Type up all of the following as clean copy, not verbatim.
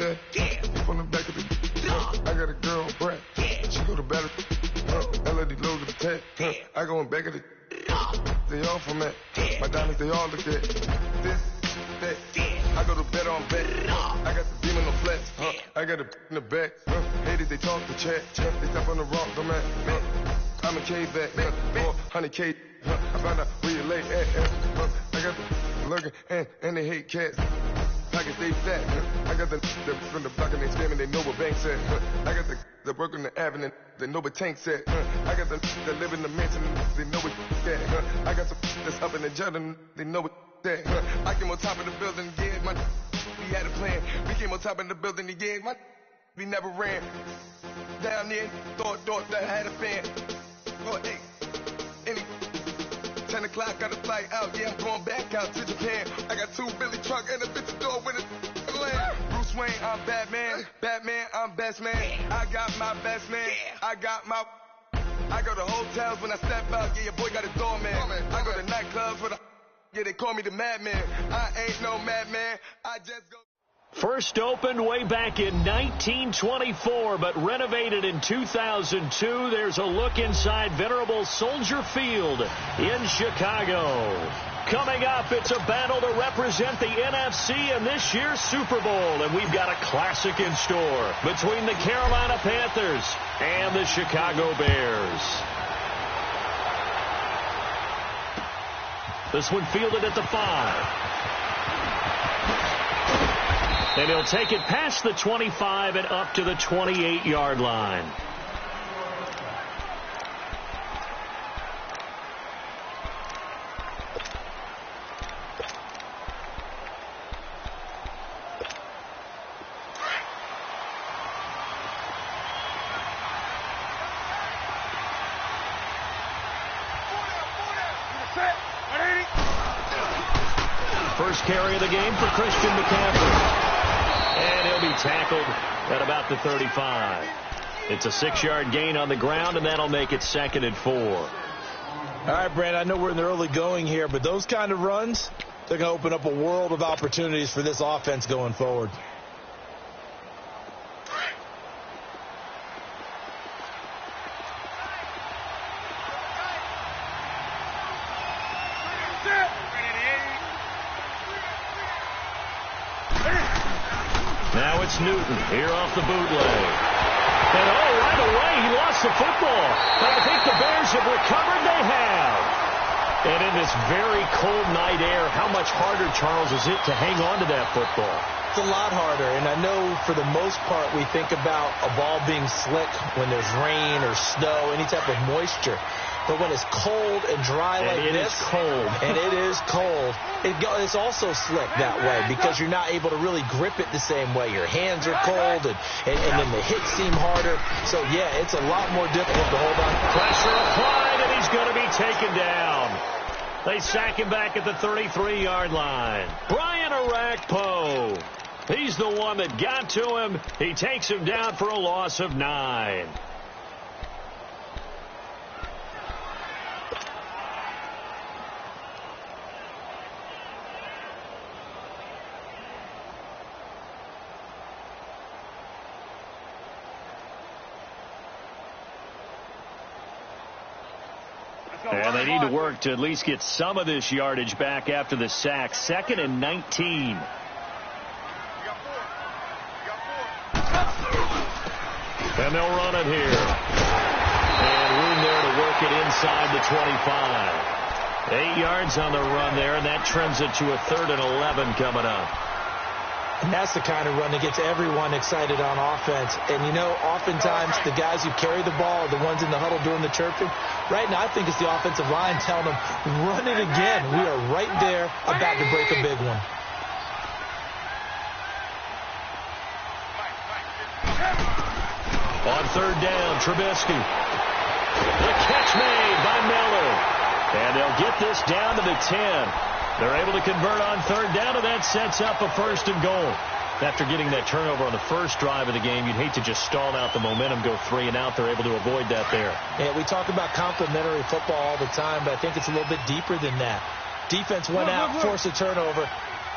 that. From the back of the I got a girl on Brad. She go to battle. LED logo the tag. I go in back of the they all from that. My diamonds, they all look at this, that. I go to bed on bed. I got the beam in the flex. I got it in the back. Haters, they talk to chat. They step on the rock, don't man. I'm a cave back. 400K. I found out where you lay at. I got the lurking and they hate cats. Pockets stay fat. I got the from the block and they scamming, they know what banks at. I got the work on the avenue, they know what tanks at. I got the that live in the mansion, they know what that. I got some that's up in the Jordan, they know what that. I came on top of the building, yeah, my we had a plan. We came on top of the building, yeah, my we never ran. Down there, thought that I had a fan. Oh, hey, any 10 o'clock, got a flight out, yeah, I'm going back out to Japan. I got 2 Billy truck and a bitch door with a land. Bruce Wayne, I'm Batman. Batman, I'm best man. I got my best man. I got my... I go to hotels when I step out, yeah, your boy got a doorman. I go to nightclubs with a... Yeah, they call me the madman. I ain't no madman. I just go... First opened way back in 1924, but renovated in 2002. There's a look inside venerable Soldier Field in Chicago. Coming up, it's a battle to represent the NFC in this year's Super Bowl, and we've got a classic in store between the Carolina Panthers and the Chicago Bears. This one fielded at the 5. And he'll take it past the 25 and up to the 28-yard line. First carry of the game for Christian McCaffrey. And he'll be tackled at about the 35. It's a 6-yard gain on the ground, and that'll make it 2nd and 4. All right, Brand, I know we're in the early going here, but those kind of runs, they're going to open up a world of opportunities for this offense going forward. Now it's Newton here off the bootleg. And right away he lost the football. But I think the Bears have recovered. They have. And in this very cold night air, how much harder, Charles, is it to hang on to that football? It's a lot harder, and I know for the most part we think about a ball being slick when there's rain or snow, any type of moisture. But when it's cold and dry like this, and it is cold, it's also slick that way because you're not able to really grip it the same way. Your hands are cold, and then the hits seem harder. So, yeah, it's a lot more difficult to hold on. Pressure applied, and he's going to be taken down. They sack him back at the 33-yard line. Brian Arakpo. He's the one that got to him. He takes him down for a loss of 9. And they need to work to at least get some of this yardage back after the sack. 2nd and 19. And they'll run it here. And room there to work it inside the 25. 8 yards on the run there, and that trims it to a 3rd and 11 coming up. And that's the kind of run that gets everyone excited on offense. And, you know, oftentimes the guys who carry the ball are the ones in the huddle doing the chirping. Right now, I think it's the offensive line telling them, run it again. We are right there about to break a big one. On 3rd down, Trubisky. The catch made by Miller. And they'll get this down to the 10. They're able to convert on 3rd down, and that sets up a 1st and goal. After getting that turnover on the first drive of the game, you'd hate to just stall out the momentum, go 3 and out. They're able to avoid that there. Yeah, we talk about complementary football all the time, but I think it's a little bit deeper than that. Defense went out, forced a turnover.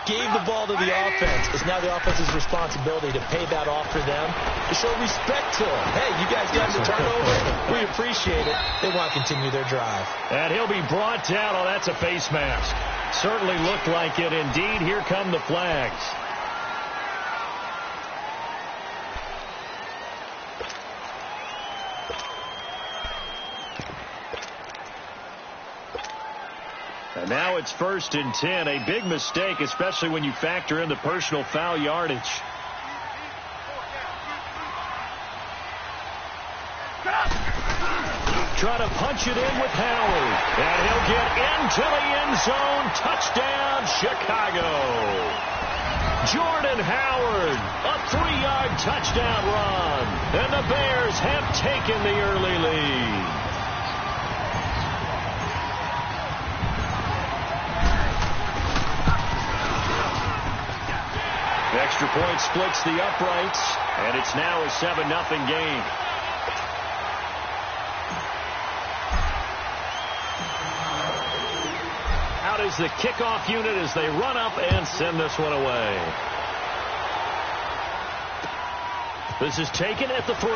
gave the ball to the offense. It's now the offense's responsibility to pay that off for them, to show respect to them. Hey, you guys got the turnover. We appreciate it. They want to continue their drive. And he'll be brought down. Oh, that's a face mask. Certainly looked like it. Indeed, here come the flags. And now it's 1st and 10. A big mistake, especially when you factor in the personal foul yardage. Try to punch it in with Howard. And he'll get into the end zone. Touchdown, Chicago. Jordan Howard, a 3-yard touchdown run. And the Bears have taken the early lead. Extra point splits the uprights, and it's now a 7-0 game. Out is the kickoff unit as they run up and send this one away. This is taken at the 3.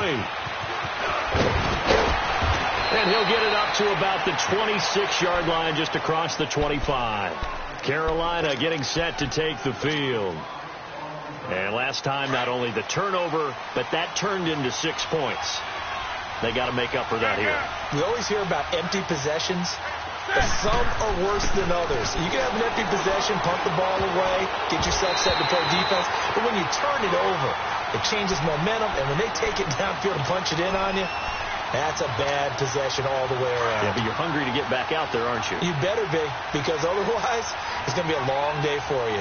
And he'll get it up to about the 26-yard line, just across the 25. Carolina getting set to take the field. And last time, not only the turnover, but that turned into 6 points. They got to make up for that here. We always hear about empty possessions, but some are worse than others. You can have an empty possession, punt the ball away, get yourself set to play defense, but when you turn it over, it changes momentum, and when they take it downfield and punch it in on you, that's a bad possession all the way around. Yeah, but you're hungry to get back out there, aren't you? You better be, because otherwise, it's going to be a long day for you.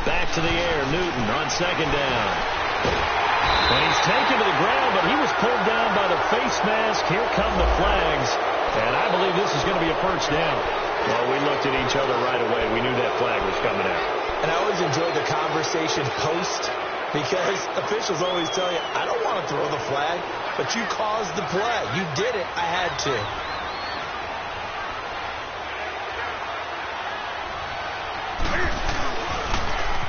Back to the air, Newton on 2nd down. And he's taken to the ground, but he was pulled down by the face mask. Here come the flags, and I believe this is going to be a 1st down. Well, we looked at each other right away. We knew that flag was coming out. And I always enjoy the conversation post, because officials always tell you, I don't want to throw the flag, but you caused the play. You did it. I had to.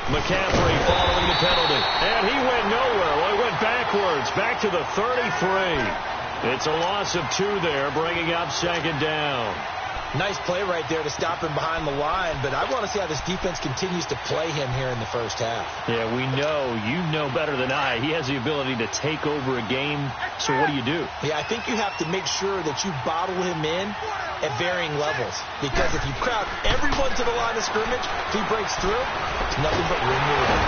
McCaffrey following the penalty. And he went nowhere. Well, he went backwards. Back to the 33. It's a loss of 2 there, bringing up 2nd down. Nice play right there to stop him behind the line, but I want to see how this defense continues to play him here in the 1st half. Yeah, we know. You know better than I. He has the ability to take over a game, so what do you do? Yeah, I think you have to make sure that you bottle him in at varying levels, because if you crowd everyone to the line of scrimmage, if he breaks through, it's nothing but room to run.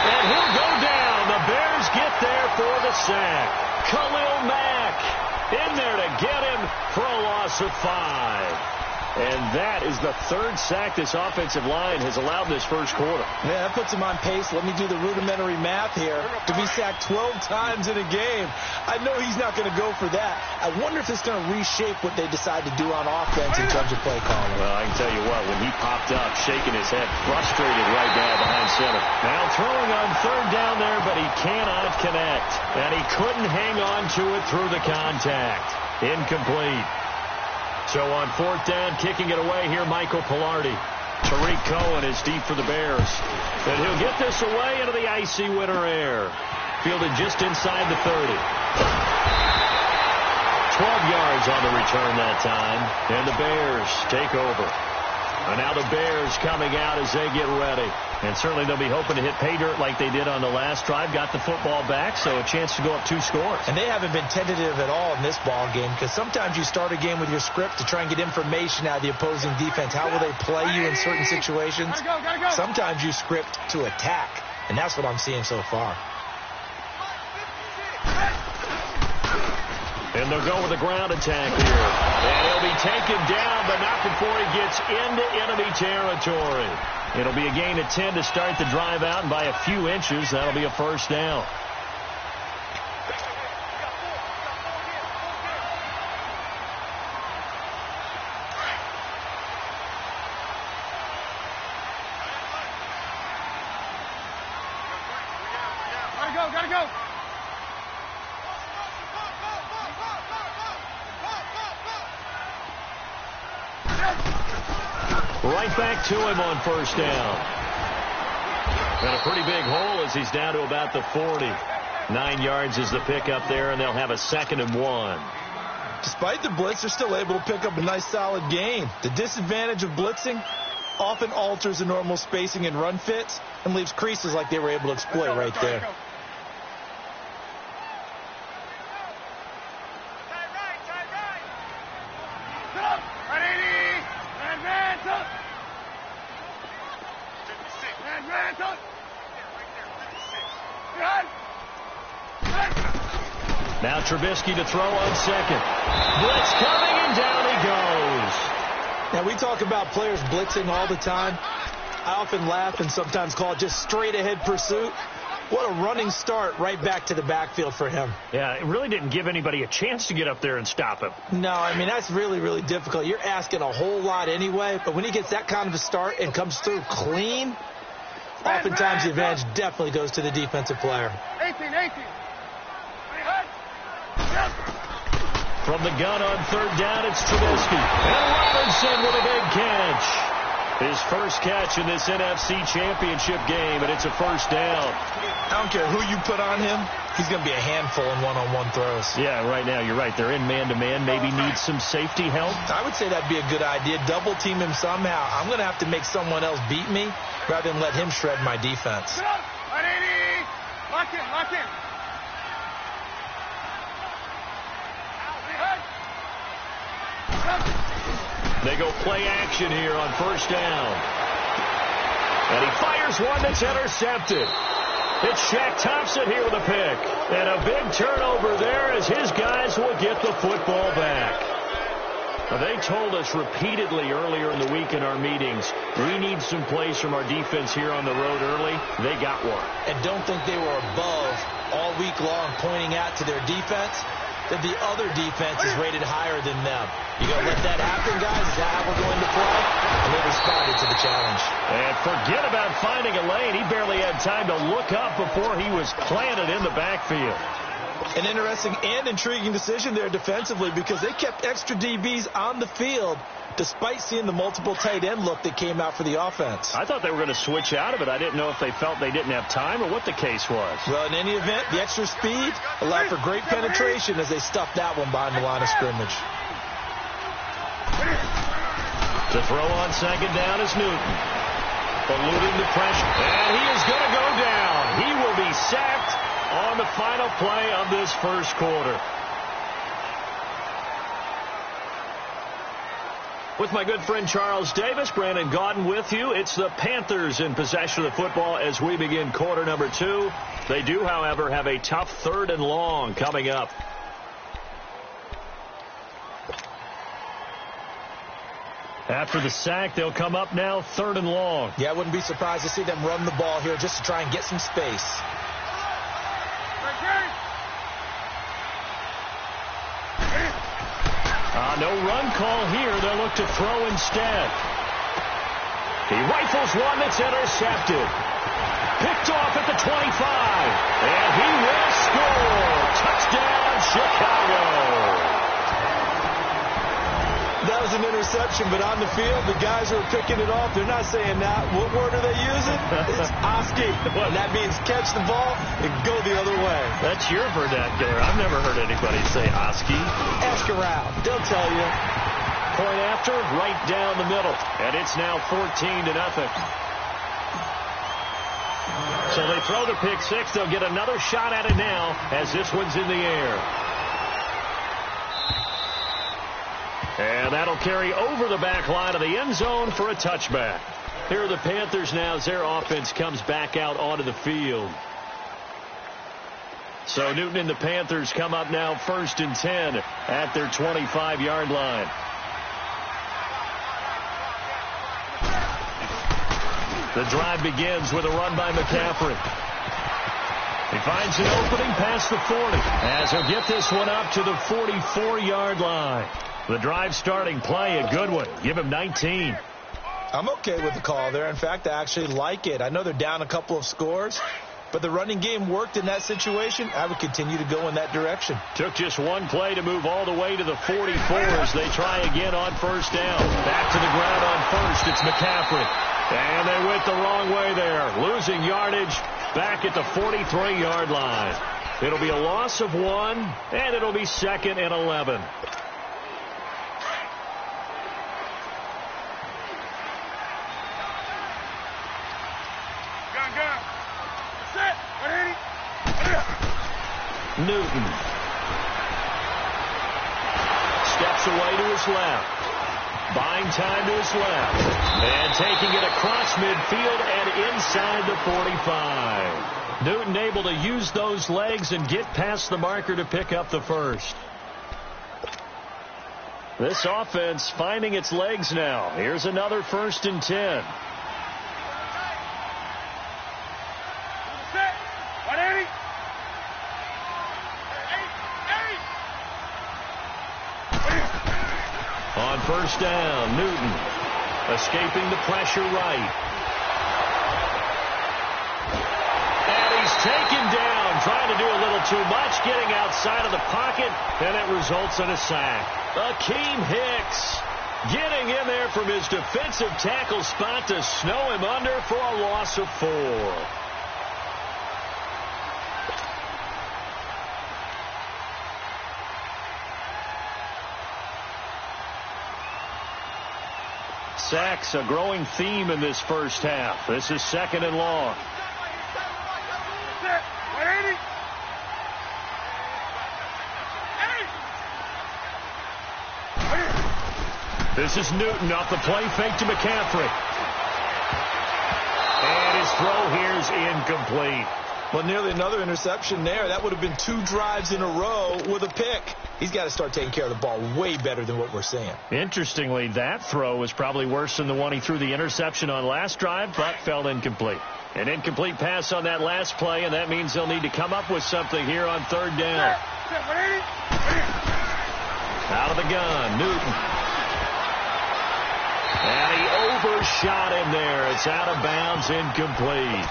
And he'll go down. The Bears get there for the sack. Khalil Mack in there to get him for a loss of 5. And that is the 3rd sack this offensive line has allowed this 1st quarter. Yeah, that puts him on pace. Let me do the rudimentary math here. To be sacked 12 times in a game, I know he's not going to go for that. I wonder if it's going to reshape what they decide to do on offense in terms of play calling. Well, I can tell you what, when he popped up, shaking his head, frustrated right now behind center. Now throwing on 3rd down there, but he cannot connect. And he couldn't hang on to it through the contact. Incomplete. So on 4th down, kicking it away here, Michael Pilardi. Tariq Cohen is deep for the Bears. And he'll get this away into the icy winter air. Fielded just inside the 30. 12 yards on the return that time. And the Bears take over. And now the Bears coming out as they get ready. And certainly they'll be hoping to hit pay dirt like they did on the last drive. Got the football back, so a chance to go up 2 scores. And they haven't been tentative at all in this ball game, because sometimes you start a game with your script to try and get information out of the opposing defense. How will they play you in certain situations? Gotta go. Sometimes you script to attack, and that's what I'm seeing so far. And they'll go with a ground attack here. And he'll be taken down, but not before he gets into enemy territory. It'll be a gain of 10 to start the drive out, and by a few inches, that'll be a 1st down. Gotta go. right back to him on first down. And a pretty big hole as he's down to about the 40. 9 yards is the pickup there, and they'll have a 2nd and 1. Despite the blitz, they're still able to pick up a nice solid gain. The disadvantage of blitzing often alters the normal spacing and run fits and leaves creases like they were able to exploit right there. Now Trubisky to throw on 2nd. Blitz coming, and down he goes. Now, we talk about players blitzing all the time. I often laugh and sometimes call it just straight-ahead pursuit. What a running start right back to the backfield for him. Yeah, it really didn't give anybody a chance to get up there and stop him. No, I mean, that's really, really difficult. You're asking a whole lot anyway, but when he gets that kind of a start and comes through clean, oftentimes the advantage definitely goes to the defensive player. 18. From the gun on 3rd down, it's Trubisky. And Robinson with a big catch. His first catch in this NFC Championship game, and it's a 1st down. I don't care who you put on him. He's going to be a handful in one-on-one throws. Yeah, right now, you're right. They're in man-to-man. Maybe need some safety help. I would say that'd be a good idea. Double team him somehow. I'm going to have to make someone else beat me rather than let him shred my defense. Lock in. They go play action here on 1st down. And he fires one that's intercepted. It's Shaq Thompson here with a pick. And a big turnover there as his guys will get the football back. Now, they told us repeatedly earlier in the week in our meetings, we need some plays from our defense here on the road early. They got one. And don't think they were above all week long pointing out to their defense that the other defense is rated higher than them. You going to let that happen, guys? Is that how we're going to play? And they responded to the challenge. And forget about finding a lane. He barely had time to look up before he was planted in the backfield. An interesting and intriguing decision there defensively because they kept extra DBs on the field despite seeing the multiple tight end look that came out for the offense. I thought they were going to switch out of it. I didn't know if they felt they didn't have time or what the case was. Well, in any event, the extra speed allowed for great penetration as they stuffed that one behind the line of scrimmage. To throw on 2nd down is Newton. Eluding the pressure. And he is going to go down. He will be sacked on the final play of this 1st quarter. With my good friend Charles Davis, Brandon Gaudin with you. It's the Panthers in possession of the football as we begin quarter number 2. They do, however, have a tough 3rd and long coming up. After the sack, they'll come up now 3rd and long. Yeah, I wouldn't be surprised to see them run the ball here just to try and get some space. No run call here. They'll look to throw instead. He rifles one that's intercepted. Picked off at the 25. And he will score. Touchdown, Chicago. That was an interception, but on the field, the guys who are picking it off, they're not saying that. What word are they using? It's Oski. And that means catch the ball and go the other way. That's your vernacular. I've never heard anybody say Oski. Ask around. They'll tell you. Point after, right down the middle. And it's now 14-0. So they throw the pick six. They'll get another shot at it now as this one's in the air. And that'll carry over the back line of the end zone for a touchback. Here are the Panthers now as their offense comes back out onto the field. So Newton and the Panthers come up now 1st and 10 at their 25-yard line. The drive begins with a run by McCaffrey. He finds an opening past the 40 as he'll get this one up to the 44-yard line. The drive starting play, a good one. Give him 19. I'm okay with the call there. In fact, I actually like it. I know they're down a couple of scores, but the running game worked in that situation. I would continue to go in that direction. Took just one play to move all the way to the 44 as they try again on first down. Back to the ground on first. It's McCaffrey. And they went the wrong way there. Losing yardage back at the 43-yard line. It'll be a loss of 1, and it'll be 2nd and 11. Newton steps away to his left. Buying time to his left. And taking it across midfield and inside the 45. Newton able to use those legs and get past the marker to pick up the first. This offense finding its legs now. Here's another 1st and 10. On first down, Newton escaping the pressure right. And he's taken down, trying to do a little too much, getting outside of the pocket, and it results in a sack. Akeem Hicks getting in there from his defensive tackle spot to snow him under for a loss of 4. Sacks a growing theme in this first half. This is 2nd and long. This is Newton off the play fake to McCaffrey. And his throw here is incomplete. Well, nearly another interception there. That would have been 2 drives in a row with a pick. He's got to start taking care of the ball way better than what we're seeing. Interestingly, that throw was probably worse than the one he threw the interception on last drive, but fell incomplete. An incomplete pass on that last play, and that means they'll need to come up with something here on 3rd down. Out of the gun, Newton. And he overshot him there. It's out of bounds, incomplete.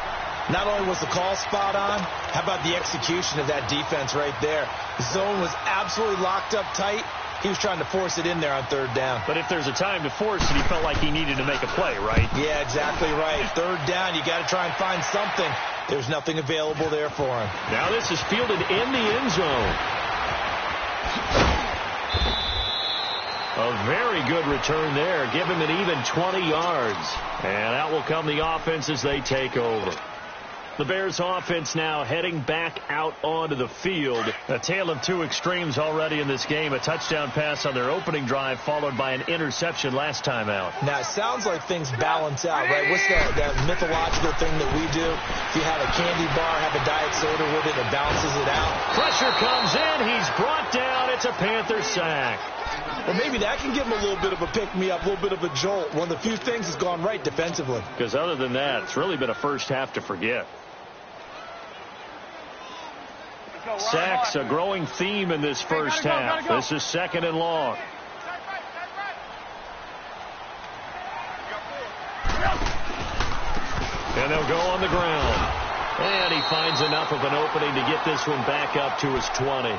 Not only was the call spot on, how about the execution of that defense right there? The zone was absolutely locked up tight. He was trying to force it in there on 3rd down. But if there's a time to force it, he felt like he needed to make a play, right? Yeah, exactly right. 3rd down, you got to try and find something. There's nothing available there for him. Now this is fielded in the end zone. A very good return there. Give him an even 20 yards. And out will come the offense as they take over. The Bears offense now heading back out onto the field. A tale of 2 extremes already in this game. A touchdown pass on their opening drive followed by an interception last time out. Now, it sounds like things balance out, right? What's that mythological thing that we do? If you have a candy bar, have a diet soda with it, it balances it out. Pressure comes in. He's brought down. It's a Panther sack. Well, maybe that can give him a little bit of a pick-me-up, a little bit of a jolt. One of the few things has gone right defensively. Because other than that, it's really been a first half to forget. Sacks a growing theme in this first half. This is 2nd and long. And they'll go on the ground. And he finds enough of an opening to get this one back up to his 20.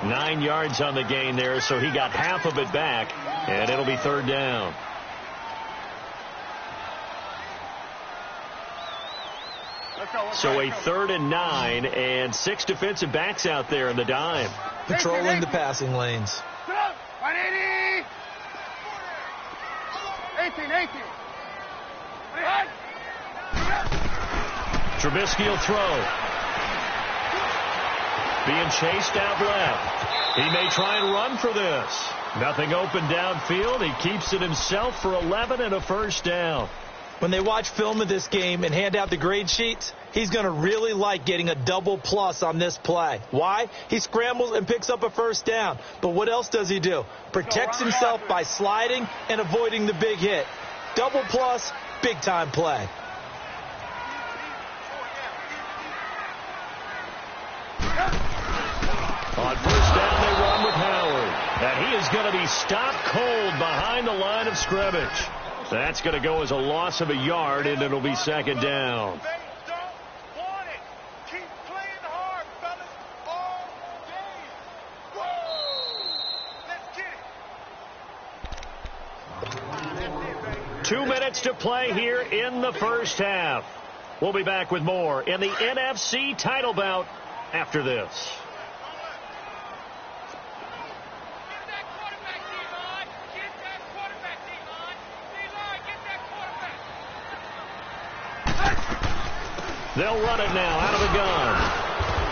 9 yards on the gain there, so he got half of it back, and it'll be 3rd down. So a 3rd and 9, and 6 defensive backs out there in the dime. Patrolling the passing lanes. 18. Trubisky will throw. Being chased out left. He may try and run for this. Nothing open downfield. He keeps it himself for 11 and a first down. When they watch film of this game and hand out the grade sheets, he's going to really like getting a double plus on this play. Why? He scrambles and picks up a first down. But what else does he do? Protects himself by sliding and avoiding the big hit. Double plus, big-time play. On first down, they run with Howard. And he is going to be stopped cold behind the line of scrimmage. That's going to go as a loss of a yard, and it'll be 2nd down. minutes to play here in the first half. We'll be back with more in the NFC title bout after this. They'll run it now out of the gun.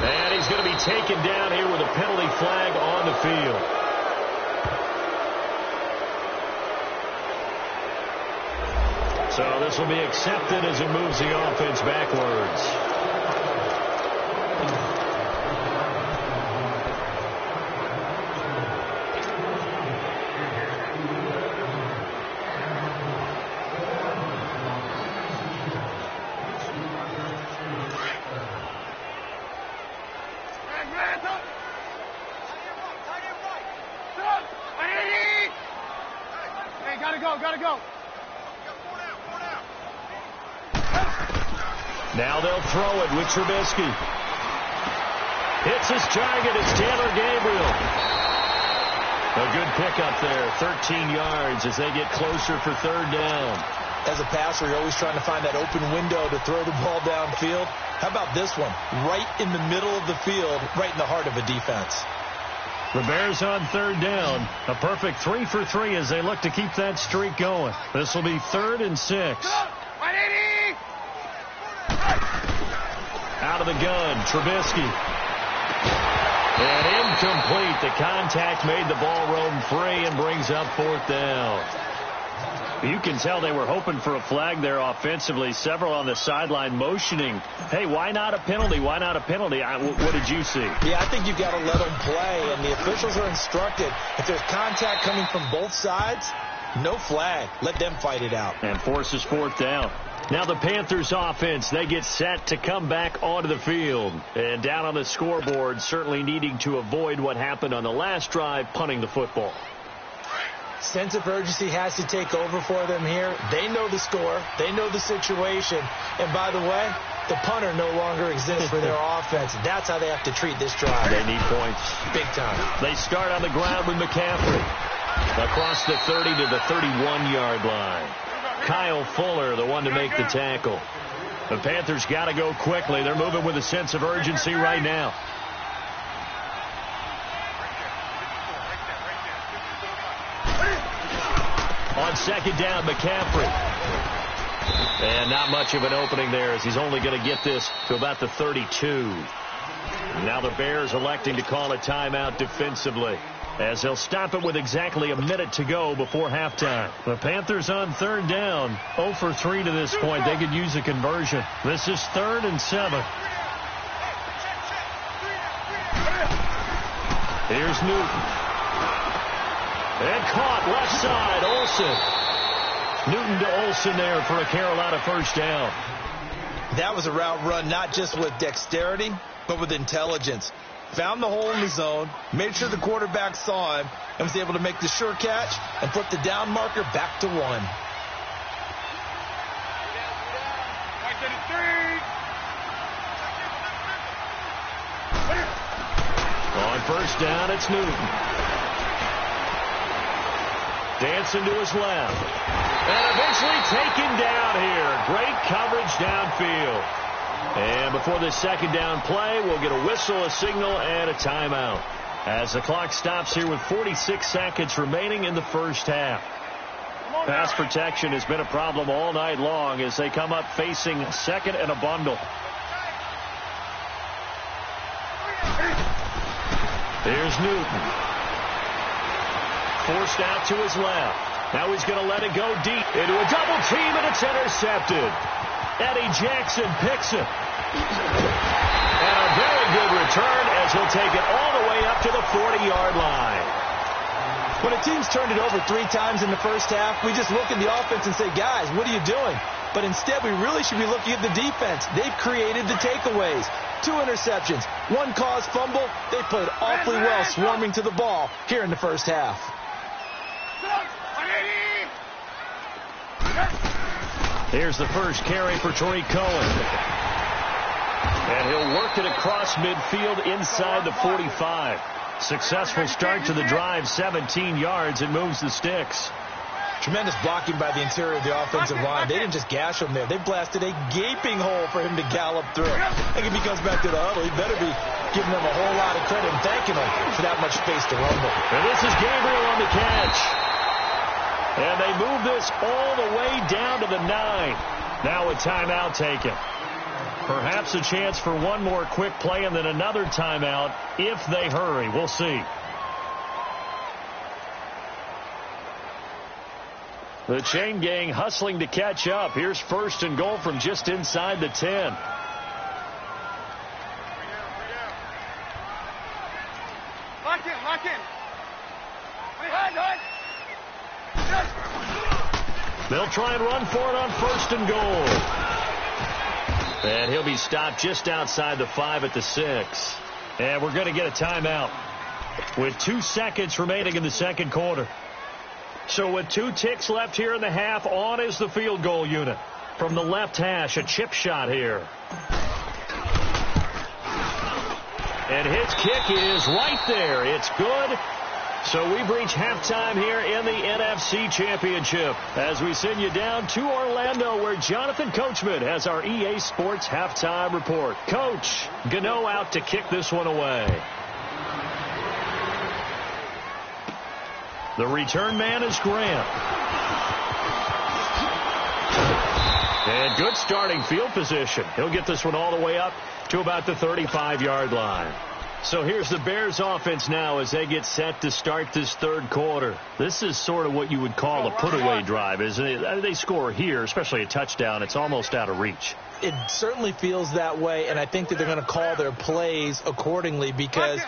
And he's going to be taken down here with a penalty flag on the field. So this will be accepted as it moves the offense backwards. Gotta go. Now they'll throw it with Trubisky. Hits his target. It's Taylor Gabriel. A good pickup there. 13 yards as they get closer for third down. As a passer, you're always trying to find that open window to throw the ball downfield. How about this one? Right in the middle of the field, right in the heart of a defense. The Bears on third down. A perfect 3 for 3 as they look to keep that streak going. This will be 3rd and 6. Out of the gun, Trubisky. And incomplete. The contact made the ball roam free and brings up 4th down. You can tell they were hoping for a flag there offensively. Several on the sideline motioning, hey, why not a penalty? Why not a penalty? What did you see? Yeah, I think you've got to let them play, and the officials are instructed. If there's contact coming from both sides, no flag. Let them fight it out. And forces 4th down. Now the Panthers offense, they get set to come back onto the field. And down on the scoreboard, certainly needing to avoid what happened on the last drive, punting the football. Sense of urgency has to take over for them here. They know the score. They know the situation. And by the way, the punter no longer exists for their offense. That's how they have to treat this drive. They need points. Big time. They start on the ground with McCaffrey. Across the 30 to the 31-yard line. Kyle Fuller, the one to make the tackle. The Panthers got to go quickly. They're moving with a sense of urgency right now. On second down, McCaffrey. And not much of an opening there as he's only going to get this to about the 32. Now the Bears electing to call a timeout defensively as they'll stop it with exactly a minute to go before halftime. The Panthers on third down, 0 for 3 to this point. They could use a conversion. This is 3rd and 7. Here's Newton. And caught left side, Olsen. Newton to Olsen there for a Carolina first down. That was a route run not just with dexterity, but with intelligence. Found the hole in the zone, made sure the quarterback saw him, and was able to make the sure catch and put the down marker back to 1. On first down, it's Newton. Dancing to his left. And eventually taken down here. Great coverage downfield. And before this second down play, we'll get a whistle, a signal, and a timeout. As the clock stops here with 46 seconds remaining in the first half. Pass protection has been a problem all night long as they come up facing second and a bundle. Here's Newton. Forced out to his left. Now he's going to let it go deep into a double team, and it's intercepted. Eddie Jackson picks it. And a very good return as he'll take it all the way up to the 40-yard line. When a team's turned it over 3 times in the first half, we just look at the offense and say, guys, what are you doing? But instead, we really should be looking at the defense. They've created the takeaways. 2 interceptions, 1 caused fumble. They played awfully well swarming to the ball here in the first half. Here's the first carry for Tariq Cohen. And he'll work it across midfield inside the 45. Successful start to the drive, 17 yards, and moves the sticks. Tremendous blocking by the interior of the offensive line. They didn't just gash him there. They blasted a gaping hole for him to gallop through. I think if he comes back to the huddle, he better be giving them a whole lot of credit and thanking them for that much space to rumble. And this is Gabriel on the catch. And they move this all the way down to the 9. Now a timeout taken. Perhaps a chance for one more quick play and then another timeout if they hurry. We'll see. The chain gang hustling to catch up. Here's 1st and goal from just inside the 10. Lock in. They'll try and run for it on 1st and goal. And he'll be stopped just outside the 5 at the 6. And we're going to get a timeout with 2 seconds remaining in the second quarter. So with 2 ticks left here in the half, on is the field goal unit. From the left hash, a chip shot here. And his kick is right there. It's good. So we reach halftime here in the NFC Championship as we send you down to Orlando where Jonathan Coachman has our EA Sports halftime report. Coach, Gano out to kick this one away. The return man is Grant. And good starting field position. He'll get this one all the way up to about the 35-yard line. So here's the Bears offense now as they get set to start this third quarter. This is sort of what you would call a put-away drive, isn't it? They score here, especially a touchdown. It's almost out of reach. It certainly feels that way, and I think that they're going to call their plays accordingly because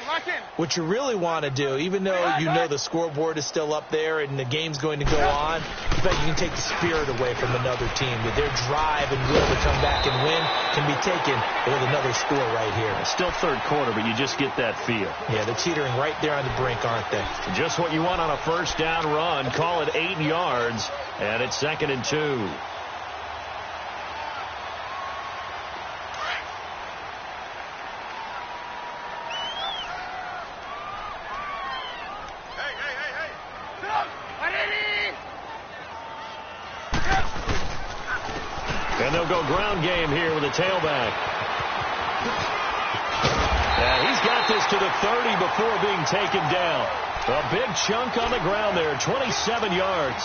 what you really want to do, even though you know the scoreboard is still up there and the game's going to go on, but you can take the spirit away from another team. That their drive and will to come back and win can be taken with another score right here. Still third quarter, but you just get that feel. Yeah, they're teetering right there on the brink, aren't they? Just what you want on a first down run. Call it 8 yards, and it's 2nd and 2. And they'll go ground game here with a tailback. And he's got this to the 30 before being taken down. A big chunk on the ground there, 27 yards.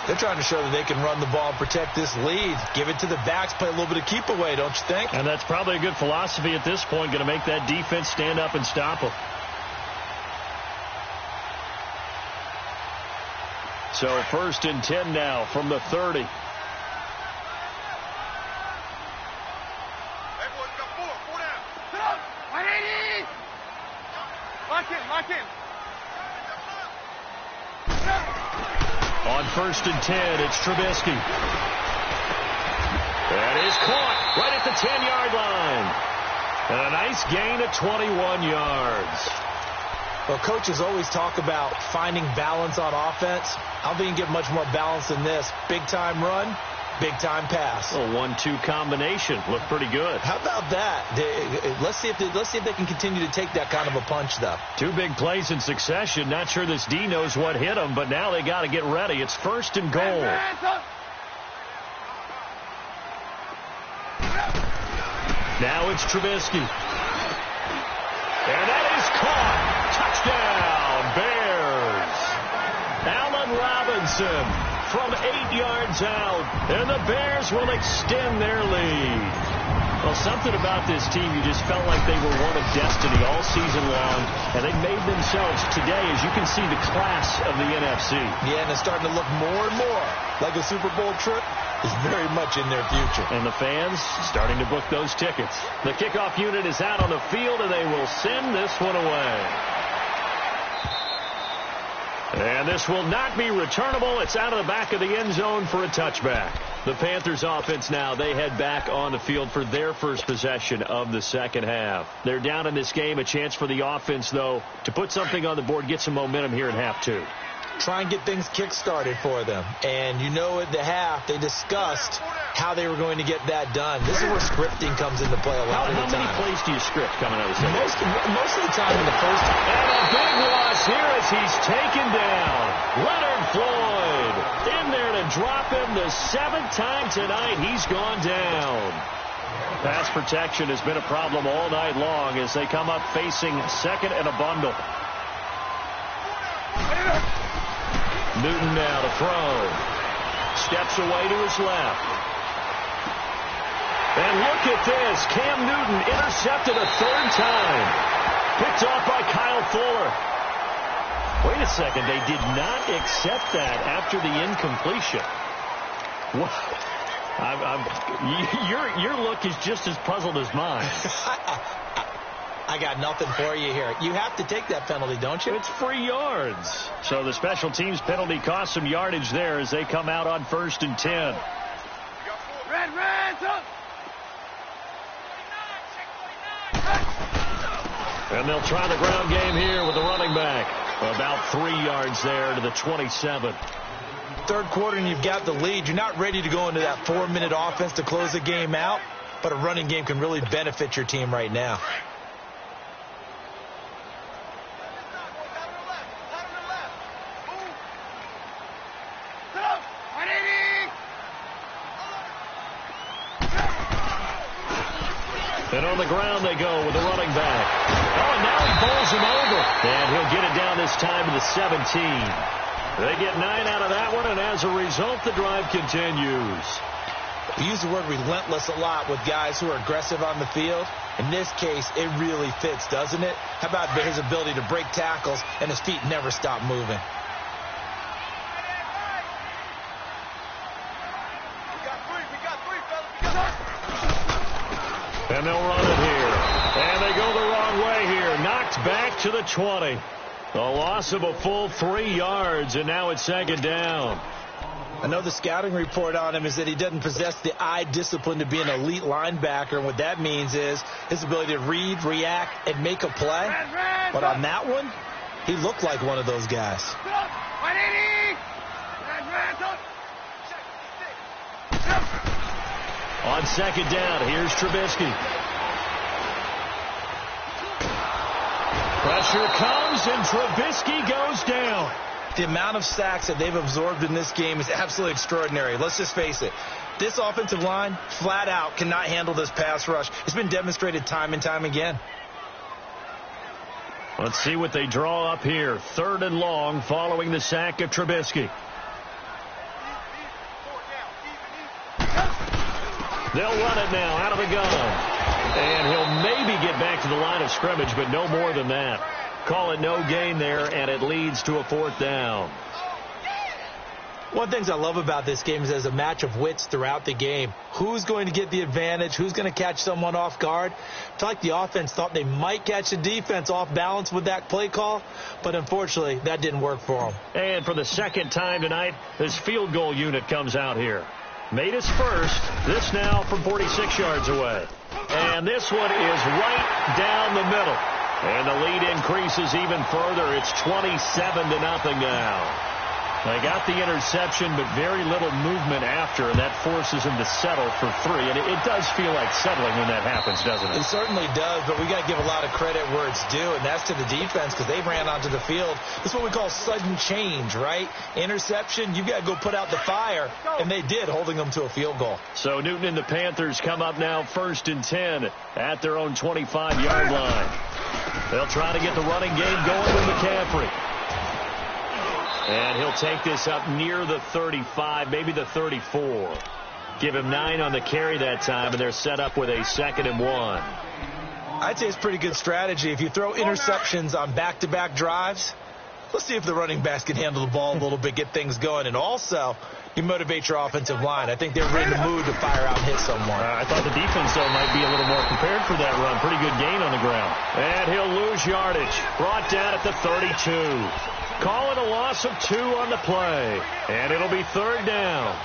They're trying to show that they can run the ball and protect this lead. Give it to the backs, play a little bit of keep away, don't you think? And that's probably a good philosophy at this point, going to make that defense stand up and stop them. So 1st and 10 now from the 30. Lock in. On 1st and 10, it's Trubisky. That is caught right at the 10-yard line. And a nice gain of 21 yards. Well, coaches always talk about finding balance on offense. I don't think you can get much more balance than this. Big-time run, big-time pass. A 1-2 combination. Looked pretty good. How about that? Let's see if they can continue to take that kind of a punch, though. 2 big plays in succession. Not sure this D knows what hit him, but now they got to get ready. It's 1st and goal. Now it's Trubisky. And that is caught. Touchdown, Bears. Allen Robinson from 8 yards out, and the Bears will extend their lead. Well, something about this team, you just felt like they were one of destiny all season long, and they made themselves today, as you can see, the class of the NFC. Yeah, and it's starting to look more and more like a Super Bowl trip is very much in their future. And the fans starting to book those tickets. The kickoff unit is out on the field, and they will send this one away. And this will not be returnable. It's out of the back of the end zone for a touchback. The Panthers offense now, they head back on the field for their first possession of the second half. They're down in this game. A chance for the offense, though, to put something on the board, get some momentum here in half 2. try and get things kick-started for them. And you know at the half, they discussed how they were going to get that done. This is where scripting comes into play a lot of the time. How many plays do you script coming out of the second? Most of the time in the first half. And a big loss here as he's taken down. Leonard Floyd in there to drop him the 7th time tonight. He's gone down. Pass protection has been a problem all night long as they come up facing second and a bundle. Newton now to throw. Steps away to his left. And look at this. Cam Newton intercepted a 3rd time. Picked off by Kyle Fuller. Wait a second. They did not accept that after the incompletion. What? Your look is just as puzzled as mine. I got nothing for you here. You have to take that penalty, don't you? It's free yards. So the special teams penalty cost some yardage there as they come out on 1st and 10. And they'll try the ground game here with the running back. About 3 yards there to the 27. 3rd quarter and you've got the lead. You're not ready to go into that 4-minute offense to close the game out, but a running game can really benefit your team right now. And on the ground they go with the running back. Oh, and now he bowls him over. And he'll get it down this time to the 17. They get 9 out of that one, and as a result, the drive continues. We use the word relentless a lot with guys who are aggressive on the field. In this case, it really fits, doesn't it? How about his ability to break tackles and his feet never stop moving? And they'll run it here. And they go the wrong way here. Knocked back to the 20. A loss of a full 3 yards, and now it's 2nd down. I know the scouting report on him is that he doesn't possess the eye discipline to be an elite linebacker. And what that means is his ability to read, react, and make a play. But on that one, he looked like one of those guys. On 2nd down, here's Trubisky. Pressure comes, and Trubisky goes down. The amount of sacks that they've absorbed in this game is absolutely extraordinary. Let's just face it. This offensive line, flat out, cannot handle this pass rush. It's been demonstrated time and time again. Let's see what they draw up here. 3rd and long following the sack of Trubisky. They'll run it now out of the gun. And he'll maybe get back to the line of scrimmage, but no more than that. Call it no gain there, and it leads to a 4th down. One of the things I love about this game is there's a match of wits throughout the game. Who's going to get the advantage? Who's going to catch someone off guard? I feel like the offense thought they might catch the defense off balance with that play call, but unfortunately, that didn't work for them. And for the 2nd time tonight, this field goal unit comes out here. Made his first. This now from 46 yards away. And this one is right down the middle. And the lead increases even further. It's 27-0 now. They got the interception, but very little movement after, and that forces them to settle for 3. And it does feel like settling when that happens, doesn't it? It certainly does, but we got to give a lot of credit where it's due, and that's to the defense because they ran onto the field. This is what we call sudden change, right? Interception, you got to go put out the fire, and they did, holding them to a field goal. So Newton and the Panthers come up now 1st and 10 at their own 25-yard line. They'll try to get the running game going with McCaffrey. And he'll take this up near the 35, maybe the 34. Give him 9 on the carry that time, and they're set up with a 2nd and 1. I'd say it's pretty good strategy. If you throw interceptions on back-to-back drives, let's see if the running backs can handle the ball a little bit, get things going. And also, you motivate your offensive line. I think they're in the mood to fire out and hit someone. I thought the defense, though, might be a little more prepared for that run. Pretty good gain on the ground. And he'll lose yardage. Brought down at the 32. Call it a loss of 2 on the play. And it'll be 3rd down.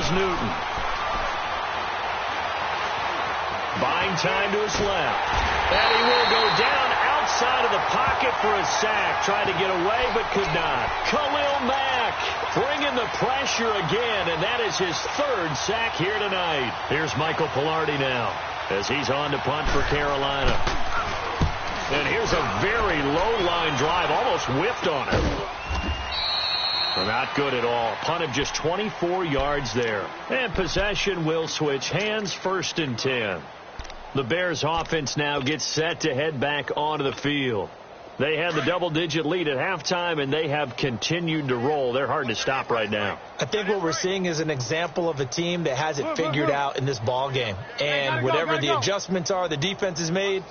Here's Newton. Buying time to his left. And he will go down outside of the pocket for a sack. Tried to get away, but could not. Khalil Mack bringing the pressure again, and that is his third sack here tonight. Here's Michael Pilardi now as he's on to punt for Carolina. And here's a very low-line drive, almost whiffed on him. Not good at all. Punt of just 24 yards there. And possession will switch hands, 1st and 10. The Bears offense now gets set to head back onto the field. They had the double-digit lead at halftime, and they have continued to roll. They're hard to stop right now. I think what we're seeing is an example of a team that has it figured out in this ball game. And whatever the adjustments are the defense has made,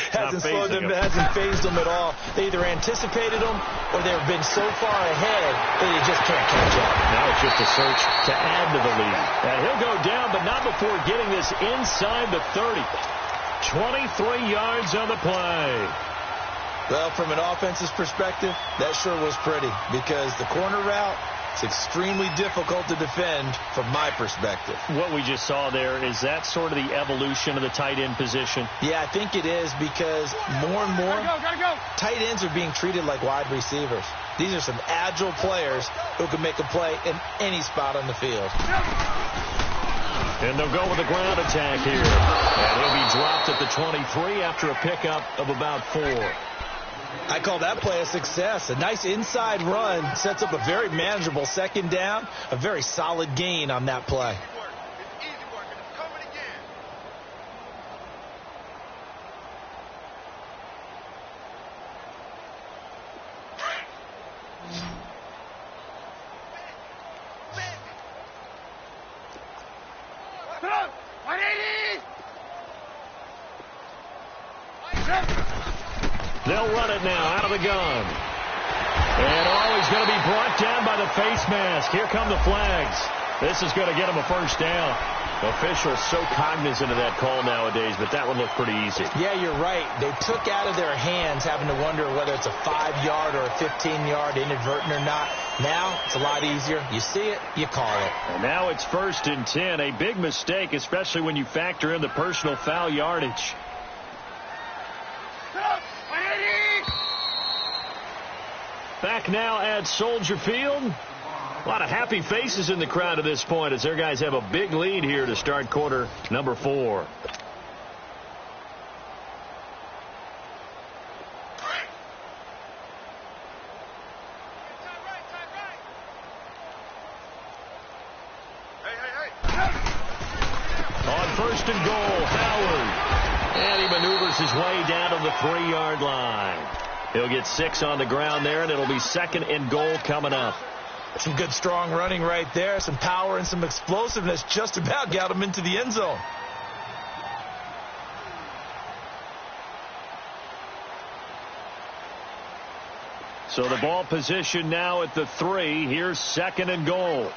hasn't slowed them, hasn't phased them at all. They either anticipated them or they've been so far ahead that they just can't catch up. Now it's just a search to add to the lead. And he'll go down, but not before getting this inside the 30. 23 yards on the play. Well, from an offensive perspective, that sure was pretty because the corner route is extremely difficult to defend from my perspective. What we just saw there, is that sort of the evolution of the tight end position? Yeah, I think it is because more and more tight ends are being treated like wide receivers. These are some agile players who can make a play in any spot on the field. And they'll go with a ground attack here. And he'll be dropped at the 23 after a pickup of about 4. I call that play a success. A nice inside run sets up a very manageable 2nd down. A very solid gain on that play. They'll run it now out of the gun. And he's going to be brought down by the face mask. Here come the flags. This is going to get him a 1st down. Officials so cognizant of that call nowadays, but that one looked pretty easy. Yeah, you're right. They took out of their hands having to wonder whether it's a 5-yard or a 15-yard inadvertent or not. Now it's a lot easier. You see it, you call it. And now it's 1st and 10. A big mistake, especially when you factor in the personal foul yardage. Back now at Soldier Field. A lot of happy faces in the crowd at this point as their guys have a big lead here to start quarter number 4. On 1st and goal, Howard. And he maneuvers his way down to the 3-yard line. He'll get 6 on the ground there, and it'll be 2nd and goal coming up. Some good strong running right there. Some power and some explosiveness just about got him into the end zone. So the ball position now at the 3. Here's 2nd and goal.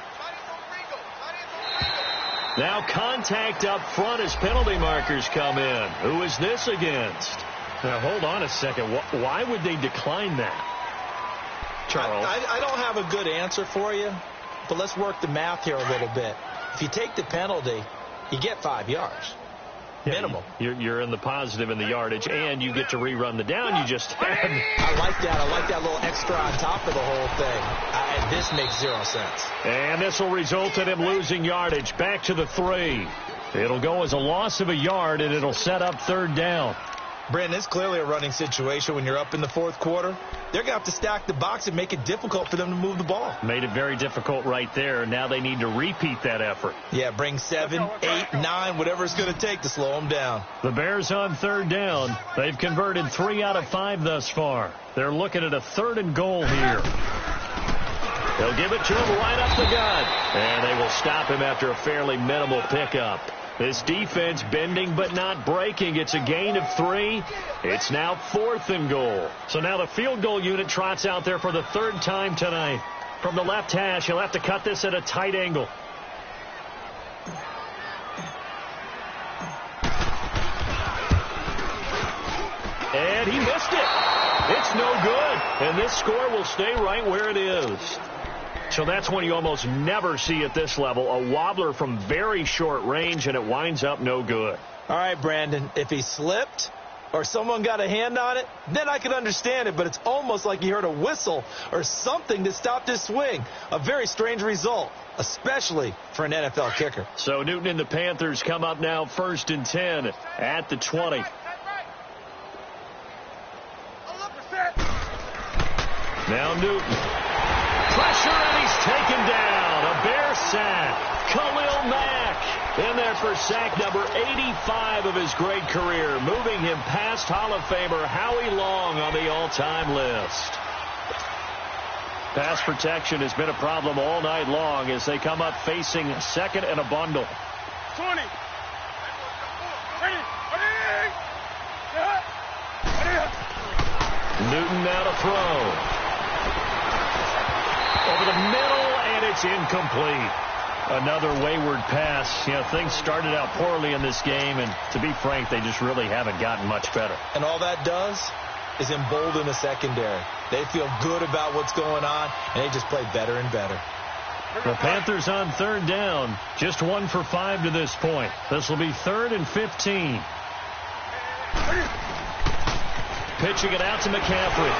Now contact up front as penalty markers come in. Who is this against? Now, hold on a second. Why would they decline that, Charles? I don't have a good answer for you, but let's work the math here a little bit. If you take the penalty, you get 5 yards. Minimum. You're in the positive in the yardage, and you get to rerun the down you just had. I like that. I like that little extra on top of the whole thing. This makes 0 sense. And this will result in him losing yardage. Back to the 3. It'll go as a loss of a yard, and it'll set up 3rd down. Brandon, it's clearly a running situation when you're up in the 4th quarter. They're going to have to stack the box and make it difficult for them to move the ball. Made it very difficult right there. Now they need to repeat that effort. Yeah, bring 7, 8, 9, whatever it's going to take to slow them down. The Bears on 3rd down. They've converted 3 out of 5 thus far. They're looking at a 3rd and goal here. They'll give it to him right up the gut. And they will stop him after a fairly minimal pickup. This defense bending but not breaking. It's a gain of 3. It's now 4th and goal. So now the field goal unit trots out there for the 3rd time tonight. From the left hash, he'll have to cut this at a tight angle. And he missed it. It's no good. And this score will stay right where it is. So that's one you almost never see at this level. A wobbler from very short range, and it winds up no good. All right, Brandon, if he slipped or someone got a hand on it, then I could understand it, but it's almost like he heard a whistle or something that stopped his swing. A very strange result, especially for an NFL kicker. So Newton and the Panthers come up now 1st and 10 at the 20. Now Newton. Pressure, and he's taken down. A Bear sack. Khalil Mack in there for sack number 85 of his great career, moving him past Hall of Famer Howie Long on the all-time list. Pass protection has been a problem all night long as they come up facing second and a bundle. 20. Newton now to throw. Over the middle, and it's incomplete. Another wayward pass. You know, things started out poorly in this game, and to be frank, they just really haven't gotten much better. And all that does is embolden the secondary. They feel good about what's going on, and they just play better and better. The Panthers on 3rd down, just 1 for 5 to this point. This will be 3rd and 15. Pitching it out to McCaffrey.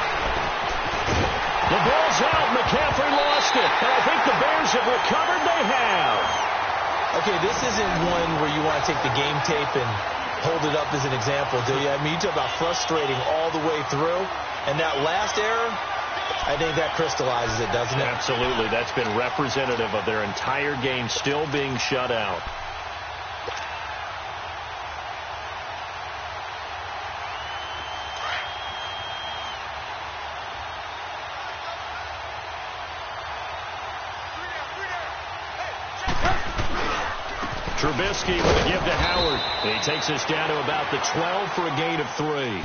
The ball's out. McCaffrey lost it. And I think the Bears have recovered. They have. Okay, this isn't one where you want to take the game tape and hold it up as an example, do you? I mean, you talk about frustrating all the way through. And that last error, I think that crystallizes it, doesn't it? Absolutely. That's been representative of their entire game still being shut out. Trubisky with a give to Howard. He takes us down to about the 12 for a gain of 3.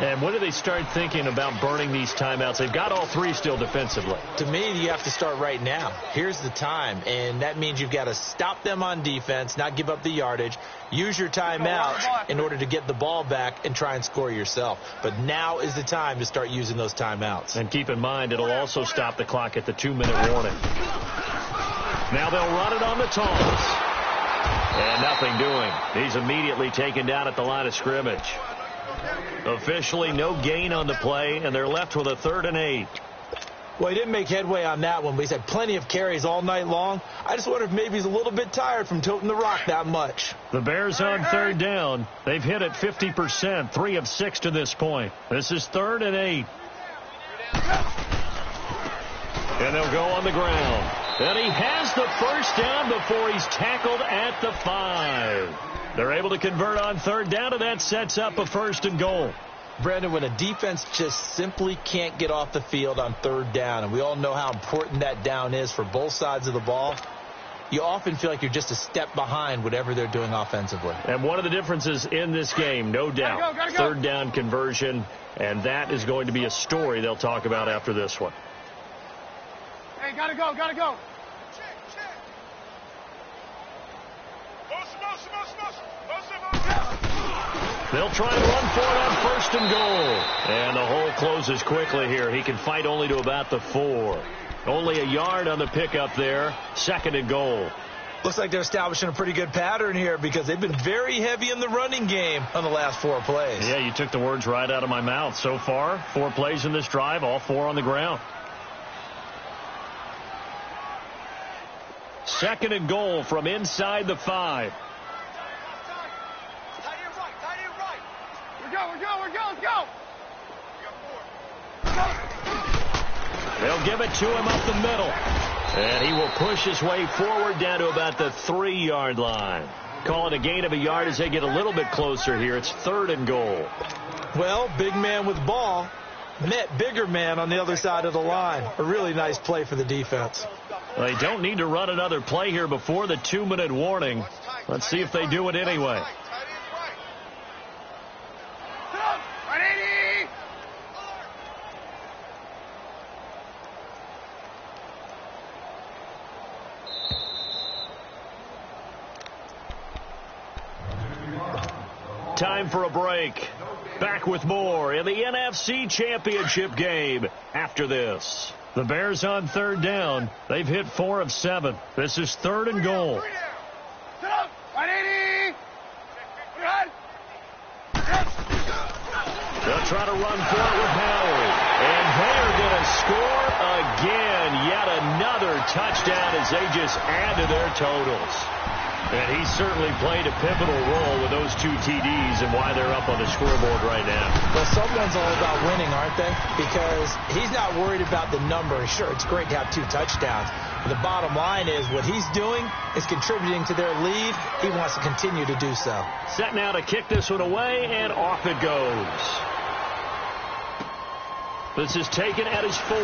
And when do they start thinking about burning these timeouts? They've got all 3 still defensively. To me, you have to start right now. Here's the time, and that means you've got to stop them on defense, not give up the yardage, use your timeout in order to get the ball back and try and score yourself. But now is the time to start using those timeouts. And keep in mind, it'll also stop the clock at the 2-minute warning. Now they'll run it on the toss. And nothing doing. He's immediately taken down at the line of scrimmage. Officially no gain on the play, and they're left with a 3rd and 8. Well, he didn't make headway on that one, but he's had plenty of carries all night long. I just wonder if maybe he's a little bit tired from toting the rock that much. The Bears on 3rd down. They've hit it 50%, 3 of 6 to this point. This is 3rd and 8. And they'll go on the ground. And he has the first down before he's tackled at the 5. They're able to convert on 3rd down, and that sets up a 1st and goal. Brandon, when a defense just simply can't get off the field on 3rd down, and we all know how important that down is for both sides of the ball, you often feel like you're just a step behind whatever they're doing offensively. And one of the differences in this game, no doubt, gotta go. 3rd down conversion, and that is going to be a story they'll talk about after this one. Hey, gotta go. They'll try and run for it on 1st and goal. And the hole closes quickly here. He can fight only to about the 4. Only a yard on the pickup there. 2nd and goal. Looks like they're establishing a pretty good pattern here because they've been very heavy in the running game on the last 4 plays. Yeah, you took the words right out of my mouth. So far, 4 plays in this drive, all 4 on the ground. 2nd and goal from inside the 5. Let's go. They'll give it to him up the middle. And he will push his way forward down to about the 3-yard line. Call it a gain of a yard as they get a little bit closer here. It's 3rd and goal. Well, big man with ball met bigger man on the other side of the line. A really nice play for the defense. They don't need to run another play here before the 2-minute warning. Let's see if they do it anyway. Time for a break. Back with more in the NFC Championship game after this. The Bears on third down. They've hit 4 of 7. This is 3rd and goal. They'll try to run for it with Howard. And they're going to score again. Yet another touchdown as they just add to their totals. And he certainly played a pivotal role with those 2 TDs and why they're up on the scoreboard right now. Well, someone's all about winning, aren't they? Because he's not worried about the number. Sure, it's great to have 2 touchdowns. But the bottom line is what he's doing is contributing to their lead. He wants to continue to do so. Set now to kick this one away, and off it goes. This is taken at his 4.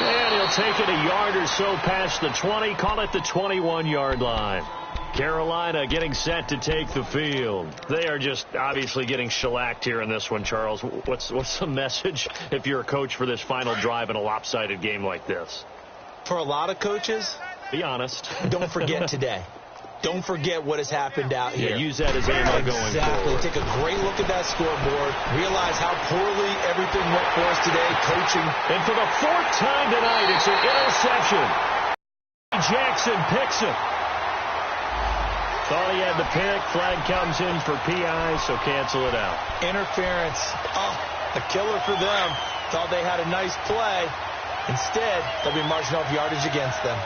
And he'll take it a yard or so past the 20, call it the 21-yard line. Carolina getting set to take the field. They are just obviously getting shellacked here in this one, Charles. What's the message if you're a coach for this final drive in a lopsided game like this? For a lot of coaches, be honest. Don't forget today. Don't forget what has happened out here. Yeah, use that as ammo going forward. Exactly. Take a great look at that scoreboard. Realize how poorly everything went for us today, coaching. And for the 4th time tonight, it's an interception. Jackson picks it. Thought he had the pick. Flag comes in for PI, so cancel it out. Interference. Oh, a killer for them. Thought they had a nice play. Instead, they'll be marching off yardage against them.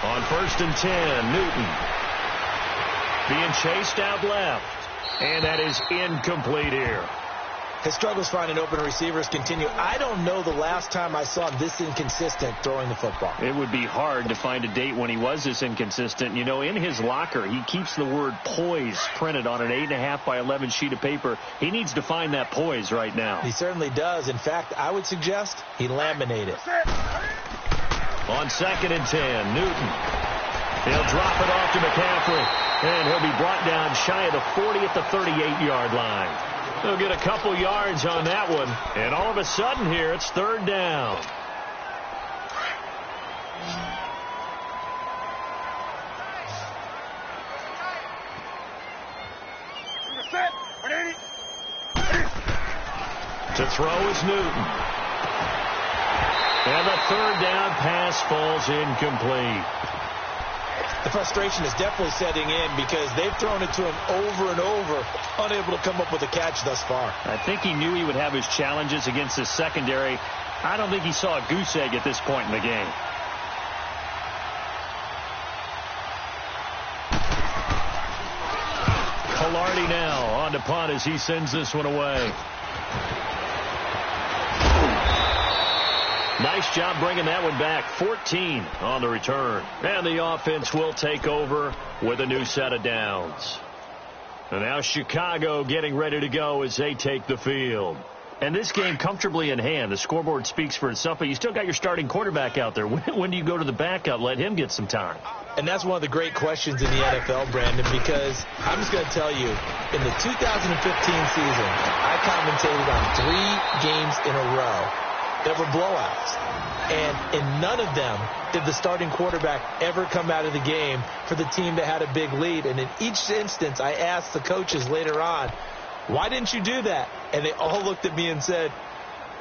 On 1st and 10, Newton being chased out left. And that is incomplete here. His struggles finding open receivers continue. I don't know the last time I saw him this inconsistent throwing the football. It would be hard to find a date when he was this inconsistent. You know, in his locker, he keeps the word poise printed on an 8.5 by 11 sheet of paper. He needs to find that poise right now. He certainly does. In fact, I would suggest he laminate it. On 2nd and 10, Newton. He'll drop it off to McCaffrey. And he'll be brought down shy of the 40 at the 38-yard line. They'll get a couple yards on that one. And all of a sudden here, it's 3rd down. To throw is Newton. And the 3rd down pass falls incomplete. The frustration is definitely setting in because they've thrown it to him over and over, unable to come up with a catch thus far. I think he knew he would have his challenges against his secondary. I don't think he saw a goose egg at this point in the game. Collardi now on to punt as he sends this one away. Nice job bringing that one back. 14 on the return. And the offense will take over with a new set of downs. And now Chicago getting ready to go as they take the field. And this game comfortably in hand. The scoreboard speaks for itself, but you still got your starting quarterback out there. When do you go to the backup? Let him get some time. And that's one of the great questions in the NFL, Brandon, because I'm just going to tell you, in the 2015 season, I commentated on 3 games in a row that were blowouts. And in none of them did the starting quarterback ever come out of the game for the team that had a big lead. And in each instance, I asked the coaches later on, why didn't you do that? And they all looked at me and said,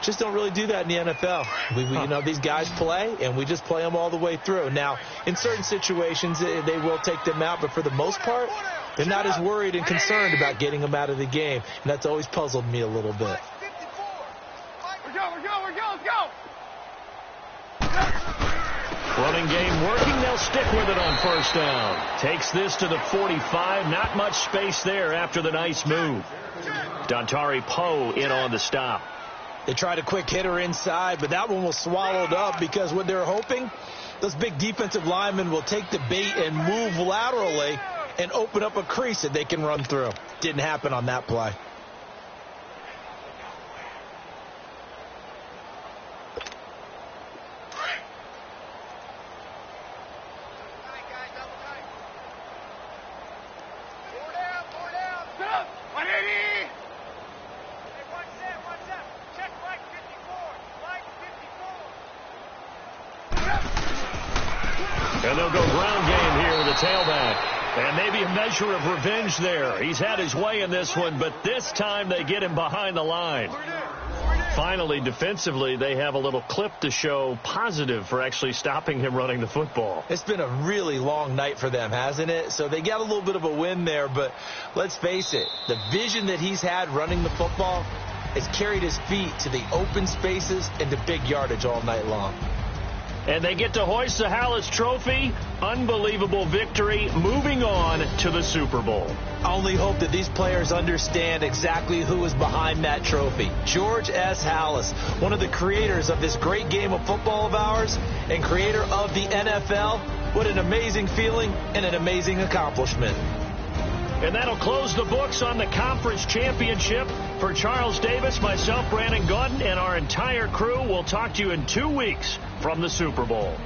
just don't really do that in the NFL. You know, these guys play, and we just play them all the way through. Now, in certain situations, they will take them out, but for the most part, they're not as worried and concerned about getting them out of the game. And that's always puzzled me a little bit. Running game working. They'll stick with it on 1st down. Takes this to the 45. Not much space there after the nice move. Dontari Poe in on the stop. They tried a quick hitter inside, but that one was swallowed up because what they're hoping, those big defensive linemen will take the bait and move laterally and open up a crease that they can run through. Didn't happen on that play. And they'll go ground game here with the tailback. And maybe a measure of revenge there. He's had his way in this one, but this time they get him behind the line. Finally, defensively, they have a little clip to show positive for actually stopping him running the football. It's been a really long night for them, hasn't it? So they got a little bit of a win there, but let's face it, the vision that he's had running the football has carried his feet to the open spaces and to big yardage all night long. And they get to hoist the Hallis Trophy. Unbelievable victory. Moving on to the Super Bowl. I only hope that these players understand exactly who is behind that trophy. George S. Hallis, one of the creators of this great game of football of ours and creator of the NFL. What an amazing feeling and an amazing accomplishment. And that'll close the books on the conference championship. For Charles Davis, myself, Brandon Gaudin, and our entire crew, we'll talk to you in 2 weeks from the Super Bowl.